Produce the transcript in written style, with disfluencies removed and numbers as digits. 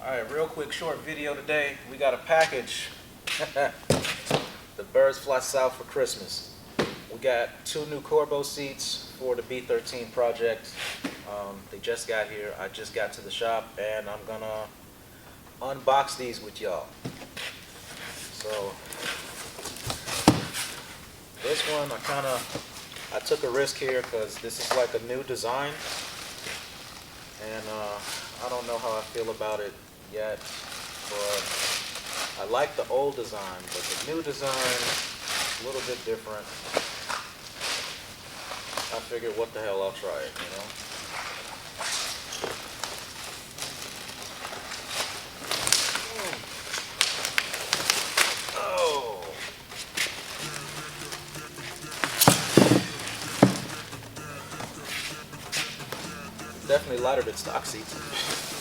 Alright, real quick short video today. We got a package. The birds fly south for Christmas. We got 2 new Corbo seats for the B13 project. They just got here. I just got to the shop and I'm gonna unbox these with y'all. So this one I took a risk here because this is like a new design and I don't know how I feel about it yet, but I like the old design, but the new design is a little bit different. I figured, what the hell, I'll try it, you know? Oh! Definitely lighter than stock seats.